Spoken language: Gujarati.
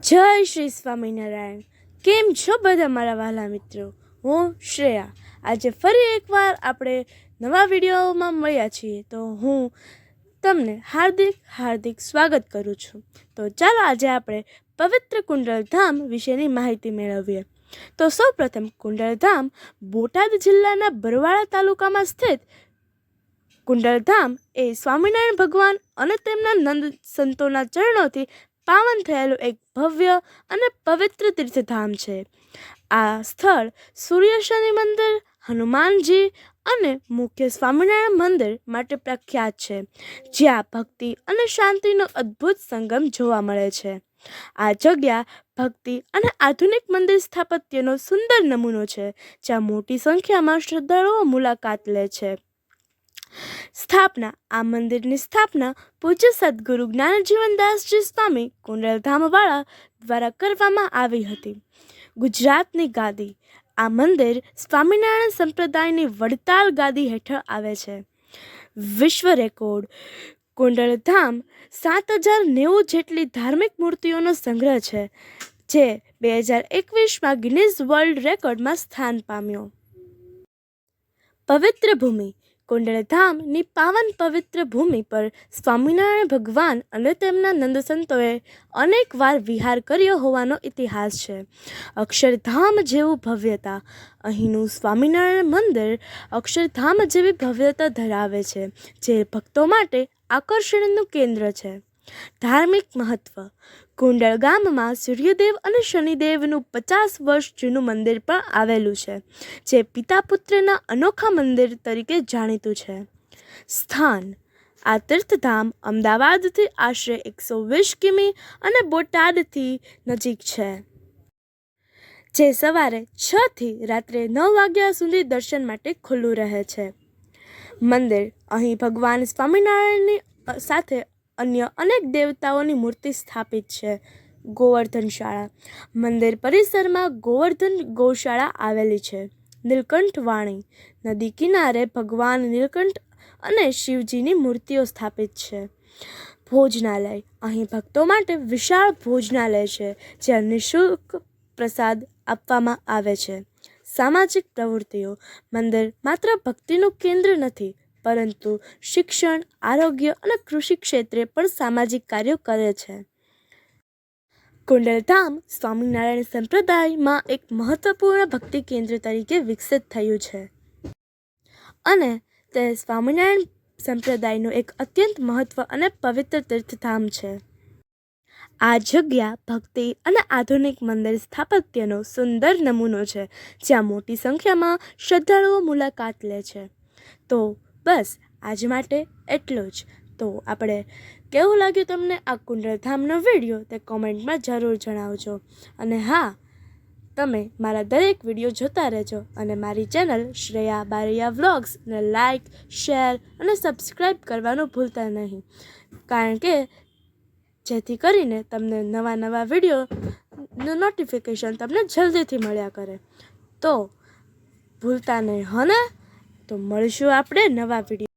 જય શ્રી સ્વામિનારાયણ. કેમ છો બધા મારા વહાલા મિત્રો? હું શ્રેયા. આજે ફરી એકવાર આપણે નવા વિડીયોમાં મળ્યા છીએ, તો હું તમને હાર્દિક સ્વાગત કરું છું. તો ચાલો આજે આપણે પવિત્ર કુંડલધામ વિશેની માહિતી મેળવીએ. તો સૌપ્રથમ કુંડલધામ બોટાદ જિલ્લાના બરવાળા તાલુકામાં સ્થિત કુંડલધામ એ સ્વામિનારાયણ ભગવાન અને તેમના નંદ સંતોના ચરણોથી પાવન થયેલું એક ભવ્ય અને પવિત્ર તીર્થધામ છે. આ સ્થળ સૂર્ય શનિ મંદિર, હનુમાનજી અને મુખ્ય સ્વામિનારાયણ મંદિર માટે પ્રખ્યાત છે, જ્યાં ભક્તિ અને શાંતિનો અદ્ભુત સંગમ જોવા મળે છે. આ જગ્યા ભક્તિ અને આધુનિક મંદિર સ્થાપત્યનો સુંદર નમૂનો છે, જ્યાં મોટી સંખ્યામાં શ્રદ્ધાળુઓ મુલાકાત લે છે. સ્થાપના. આ મંદિરની સ્થાપના પૂજ્ય સદગુરુ જ્ઞાનજીવનદાસજી સ્વામી કુંડલધામવાળા દ્વારા કરવામાં આવી હતી. ગુજરાતની ગાદી. આ મંદિર સ્વામિનારાયણ સંપ્રદાયની વડતાલ ગાદી હેઠળ આવે છે. વિશ્વ રેકોર્ડ. કુંડલધામ 7090 જેટલી ધાર્મિક મૂર્તિઓનો સંગ્રહ છે, જે 2021માં ગિનીઝ વર્લ્ડ રેકોર્ડમાં સ્થાન પામ્યો. પવિત્ર ભૂમિ. કુંડલધામની પાવન પવિત્ર ભૂમિ પર સ્વામિનારાયણ ભગવાન અને તેમના નંદસંતોએ અનેકવાર વિહાર કર્યો હોવાનો ઇતિહાસ છે. અક્ષરધામ જેવું ભવ્યતા. અહીંનું સ્વામિનારાયણ મંદિર અક્ષરધામ જેવી ભવ્યતા ધરાવે છે, જે ભક્તો માટે આકર્ષણનું કેન્દ્ર છે. ધાર્મિક મહત્વ. કુંડલ ગામમાં સૂર્યદેવ અને શનિદેવનું 50 વર્ષ જૂનું મંદિર પણ આવેલું છે, જે પિતા પુત્રના અનોખા મંદિર તરીકે જાણીતું છે. સ્થાન. આ તીર્થધામ અમદાવાદથી આશરે 120 કિમી અને બોટાદથી નજીક છે, જે સવારે 6 થી રાત્રે 9 વાગ્યા સુધી દર્શન માટે ખુલ્લું રહે છે. મંદિર. અહીં ભગવાન સ્વામિનારાયણની સાથે અન્ય અનેક દેવતાઓની મૂર્તિ સ્થાપિત છે. ગોવર્ધન શાળા. મંદિર પરિસરમાં ગોવર્ધન ગૌશાળા આવેલી છે. નીલકંઠ વાણી. નદી કિનારે ભગવાન નીલકંઠ અને શિવજીની મૂર્તિઓ સ્થાપિત છે. ભોજનાલય. અહીં ભક્તો માટે વિશાળ ભોજનાલય છે, જ્યાં નિઃશુલ્ક પ્રસાદ આપવામાં આવે છે. સામાજિક પ્રવૃત્તિઓ. મંદિર માત્ર ભક્તિનું કેન્દ્ર નથી, પરંતુ શિક્ષણ, આરોગ્ય અને કૃષિ ક્ષેત્રે પણ સામાજિક કાર્યો કરે છે. કુંડલધામ સ્વામિનારાયણ સંપ્રદાયમાં એક મહત્વપૂર્ણ ભક્તિ કેન્દ્ર તરીકે વિકસિત થયું છે, અને તે સ્વામિનારાયણ સંપ્રદાયનું એક અત્યંત મહત્વ અને પવિત્ર તીર્થધામ છે. આ જગ્યા ભક્તિ અને આધુનિક મંદિર સ્થાપત્યનો સુંદર નમૂનો છે, જ્યાં મોટી સંખ્યામાં શ્રદ્ધાળુઓ મુલાકાત લે છે. તો બસ આજ માટે એટલું જ. તો આપણે કેવું લાગ્યું તમને આ કુંડલધામનો વિડીયો, તે કોમેન્ટમાં જરૂર જણાવજો. અને હા, તમે મારા દરેક વિડીયો જોતા રહેજો અને મારી ચેનલ શ્રેયા બારૈયા વ્લોગ્સને લાઇક, શેર અને સબસ્ક્રાઈબ કરવાનું ભૂલતા નહીં, કારણ કે જેથી કરીને તમને નવા વિડીયોનું નોટિફિકેશન તમને જલ્દીથી મળ્યા કરે. તો ભૂલતા નહીં, હો ને? તો મળીશું આપણે નવા વિડીયો.